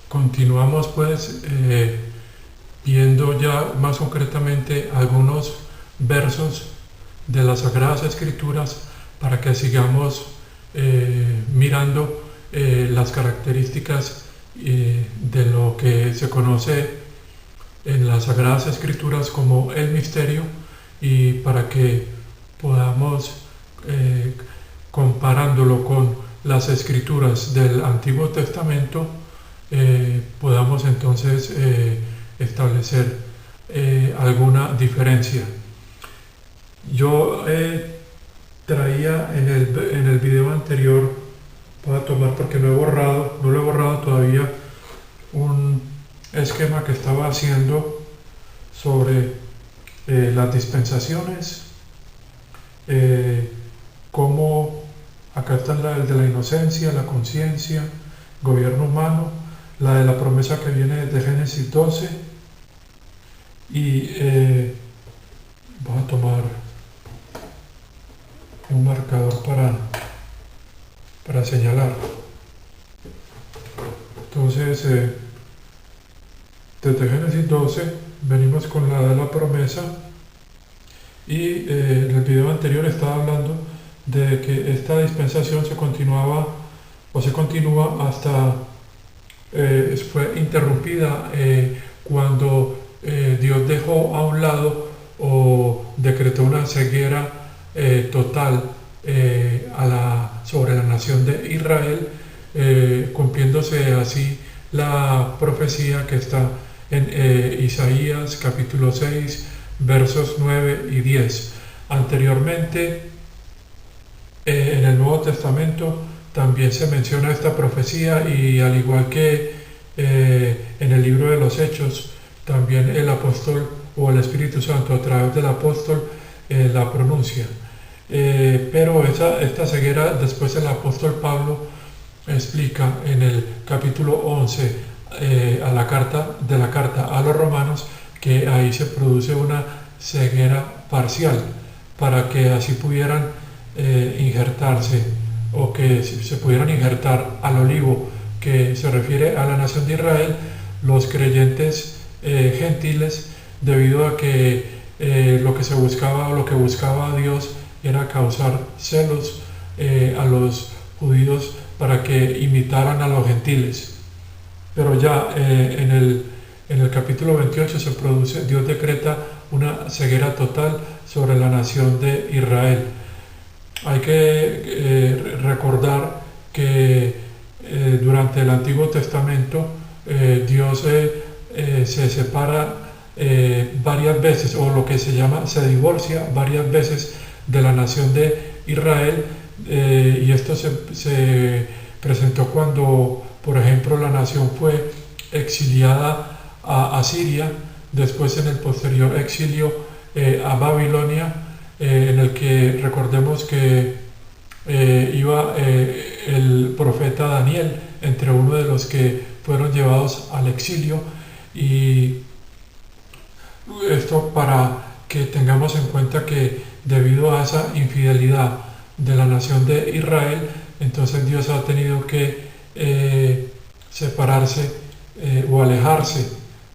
Continuamos pues viendo ya más concretamente algunos versos de las Sagradas Escrituras para que sigamos mirando las características de lo que se conoce en las Sagradas Escrituras como el misterio, y para que podamos, comparándolo con las escrituras del Antiguo Testamento, podamos entonces establecer alguna diferencia. Yo traía en el video anterior, voy a tomar porque no lo he borrado todavía, un esquema que estaba haciendo sobre las dispensaciones, cómo acá están la de la inocencia, la conciencia, gobierno humano, la de la promesa que viene de Génesis 12, y voy a tomar un marcador para señalar. Entonces, desde Génesis 12 venimos con la de la promesa, y en el video anterior estaba hablando de que esta dispensación se continúa hasta fue interrumpida cuando Dios dejó a un lado o decretó una ceguera total sobre la nación de Israel, cumpliéndose así la profecía que está en Isaías capítulo 6 versos 9 y 10. Anteriormente, en el Nuevo Testamento también se menciona esta profecía, y al igual que en el libro de los Hechos, también el apóstol o el Espíritu Santo a través del apóstol la pronuncia. Pero esta ceguera, después el apóstol Pablo explica en el capítulo 11 de la carta a los Romanos, que ahí se produce una ceguera parcial para que así pudieran injertarse, o que se pudieran injertar al olivo, que se refiere a la nación de Israel, los creyentes gentiles, debido a que lo que se buscaba, o lo que buscaba Dios, era causar celos a los judíos para que imitaran a los gentiles. Pero ya en el capítulo 28 se produce, Dios decreta una ceguera total sobre la nación de Israel. Hay que recordar que durante el Antiguo Testamento Dios se separa varias veces, o lo que se divorcia varias veces de la nación de Israel, y esto se presentó cuando, por ejemplo, la nación fue exiliada a Siria, después en el posterior exilio a Babilonia, en el que recordemos que iba el profeta Daniel entre uno de los que fueron llevados al exilio, y esto para que tengamos en cuenta que debido a esa infidelidad de la nación de Israel, entonces Dios ha tenido que separarse o alejarse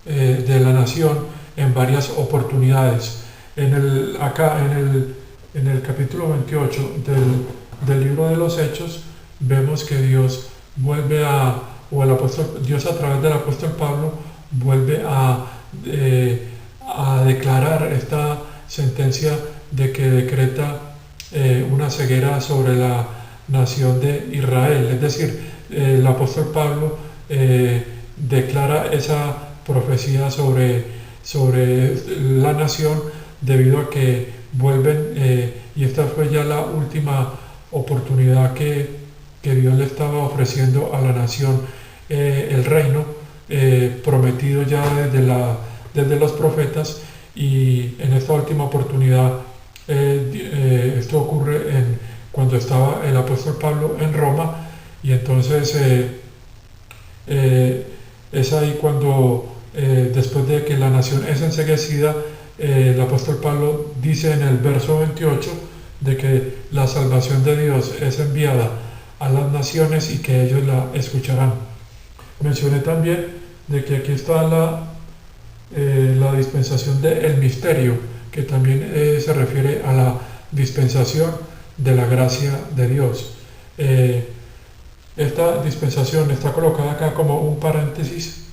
de la nación en varias oportunidades. En el capítulo 28 del libro de los Hechos, vemos que Dios Dios a través del apóstol Pablo vuelve a declarar esta sentencia de que decreta una ceguera sobre la nación de Israel. Es decir, el apóstol Pablo declara esa profecía sobre la nación, debido a que vuelven, y esta fue ya la última oportunidad que Dios le estaba ofreciendo a la nación, el reino prometido ya desde los profetas, y en esta última oportunidad esto ocurre cuando estaba el apóstol Pablo en Roma, y entonces es ahí cuando después de que la nación es enceguecida, el apóstol Pablo dice en el verso 28 de que la salvación de Dios es enviada a las naciones y que ellos la escucharán. Mencioné también de que aquí está la dispensación del misterio, que también se refiere a la dispensación de la gracia de Dios. Esta dispensación está colocada acá como un paréntesis,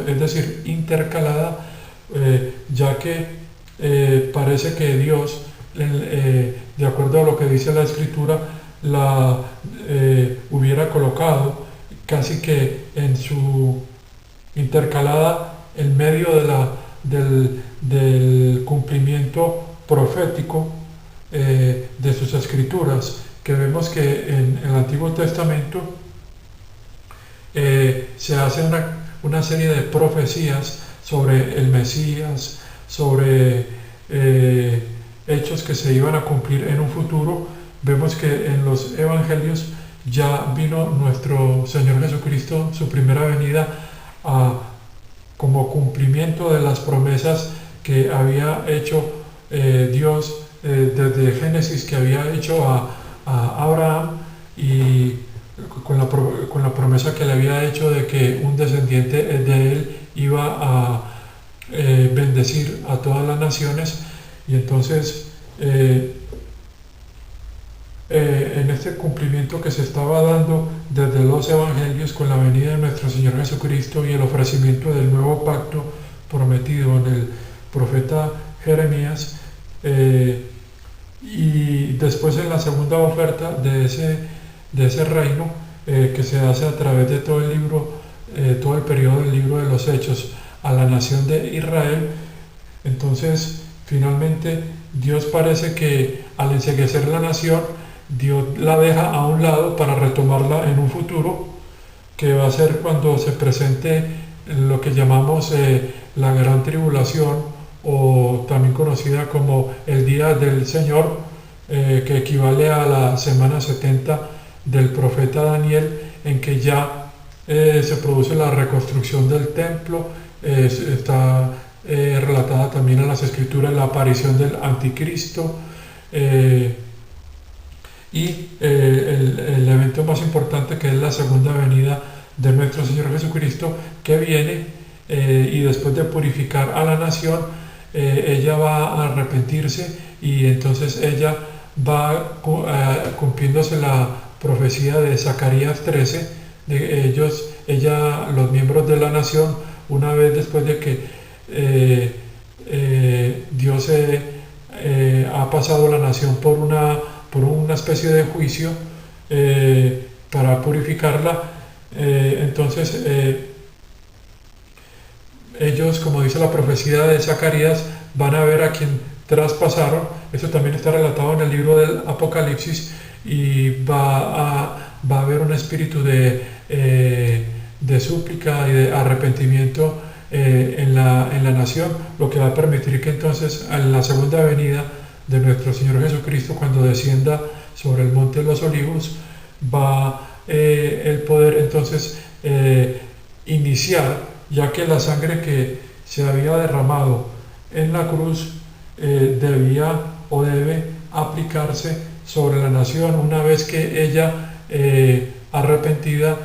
es decir, intercalada, ya que parece que Dios, de acuerdo a lo que dice la Escritura, la hubiera colocado casi que en su intercalada en medio del cumplimiento profético de sus escrituras, que vemos que en el Antiguo Testamento se hace una serie de profecías sobre el Mesías, sobre hechos que se iban a cumplir en un futuro. Vemos que en los evangelios ya vino nuestro Señor Jesucristo, su primera venida, como cumplimiento de las promesas que había hecho Dios desde Génesis, que había hecho a Abraham, y con la promesa que le había hecho de que un descendiente de él iba a bendecir a todas las naciones. Y entonces en este cumplimiento que se estaba dando desde los evangelios con la venida de nuestro Señor Jesucristo y el ofrecimiento del nuevo pacto prometido en el profeta Jeremías, y después en la segunda oferta de ese reino que se hace a través de todo el libro, todo el periodo del libro de los Hechos a la nación de Israel. Entonces finalmente Dios parece que al enceguecer la nación, Dios la deja a un lado para retomarla en un futuro, que va a ser cuando se presente lo que llamamos la gran tribulación, o también conocida como el día del Señor, que equivale a la semana 70 del profeta Daniel, en que ya se produce la reconstrucción del templo. Está relatada también en las escrituras la aparición del anticristo, y el evento más importante, que es la segunda venida de nuestro Señor Jesucristo, que viene y después de purificar a la nación, ella va a arrepentirse, y entonces ella va cumpliéndose la profecía de Zacarías 13, de los miembros de la nación, una vez después de que Dios ha pasado la nación por una especie de juicio para purificarla. Entonces ellos, como dice la profecía de Zacarías, van a ver a quien traspasaron. Esto también está relatado en el libro del Apocalipsis, y va a haber un espíritu de súplica y de arrepentimiento en la nación, lo que va a permitir que entonces en la segunda venida de nuestro Señor Jesucristo, cuando descienda sobre el monte de los Olivos, va el poder entonces iniciar, ya que la sangre que se había derramado en la cruz debía o debe aplicarse sobre la nación una vez que ella, arrepentida,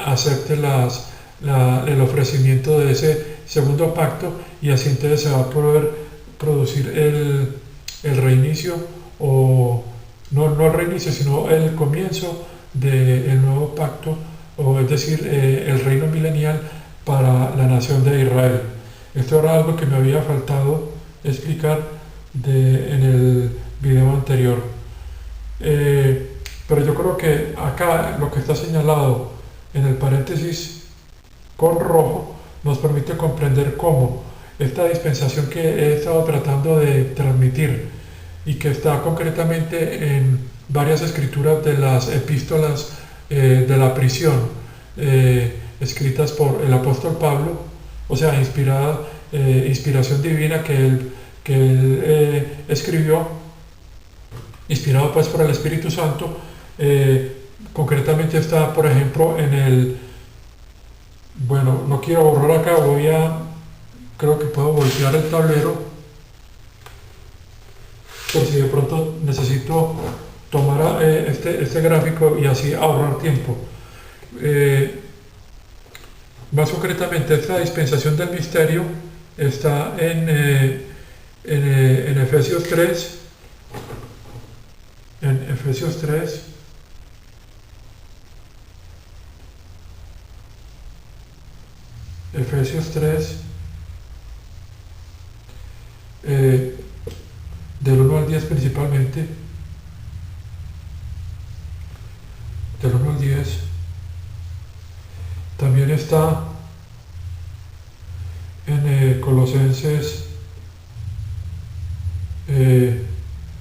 acepte el ofrecimiento de ese segundo pacto, y así entonces se va a poder producir el reinicio, o no el reinicio, sino el comienzo del nuevo pacto, o es decir, el reino milenial para la nación de Israel. Esto era algo que me había faltado explicar en el video anterior. Pero yo creo que acá lo que está señalado en el paréntesis con rojo nos permite comprender cómo esta dispensación que he estado tratando de transmitir, y que está concretamente en varias escrituras de las epístolas de la prisión, escritas por el apóstol Pablo, o sea, inspiración divina que él escribió, inspirado pues por el Espíritu Santo. Concretamente está, por ejemplo, bueno, no quiero borrar acá, creo que puedo voltear el tablero, por si de pronto necesito tomar este gráfico y así ahorrar tiempo. Más concretamente, esta dispensación del misterio está en Efesios 3, en Efesios 3, Efesios 3, del 1 al 10 principalmente, del 1 al 10, también está en Colosenses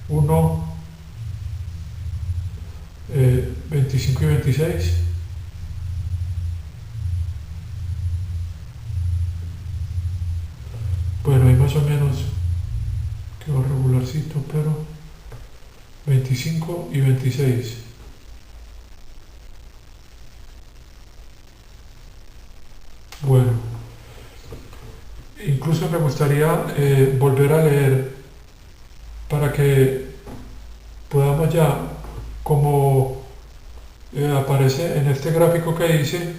1, 25 y 26. Bueno, ahí más o menos quedó regularcito, pero 25 y 26. Bueno, incluso me gustaría volver a leer para que podamos ya, como aparece en este gráfico que hice,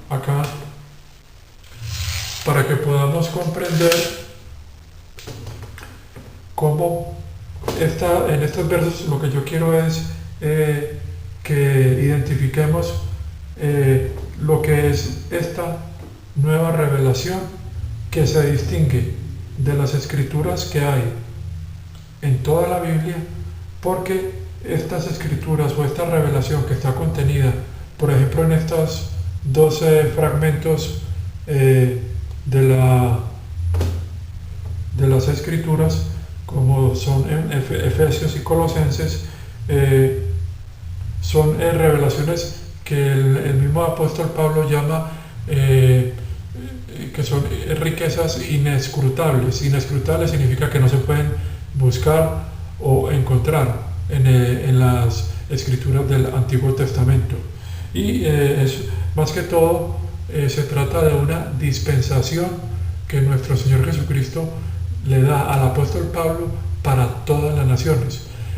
acá, para que podamos comprender cómo en estos versos lo que yo quiero es que identifiquemos lo que es esta nueva revelación que se distingue de las escrituras que hay en toda la Biblia, porque estas escrituras o esta revelación que está contenida, por ejemplo, en estos 12 fragmentos de las escrituras, como son en Efesios y Colosenses, son revelaciones que el mismo apóstol Pablo llama que son riquezas inescrutables. Inescrutables significa que no se pueden buscar o encontrar en las escrituras del Antiguo Testamento. Y más que todo se trata de una dispensación que nuestro Señor Jesucristo le da al apóstol Pablo para todas las naciones.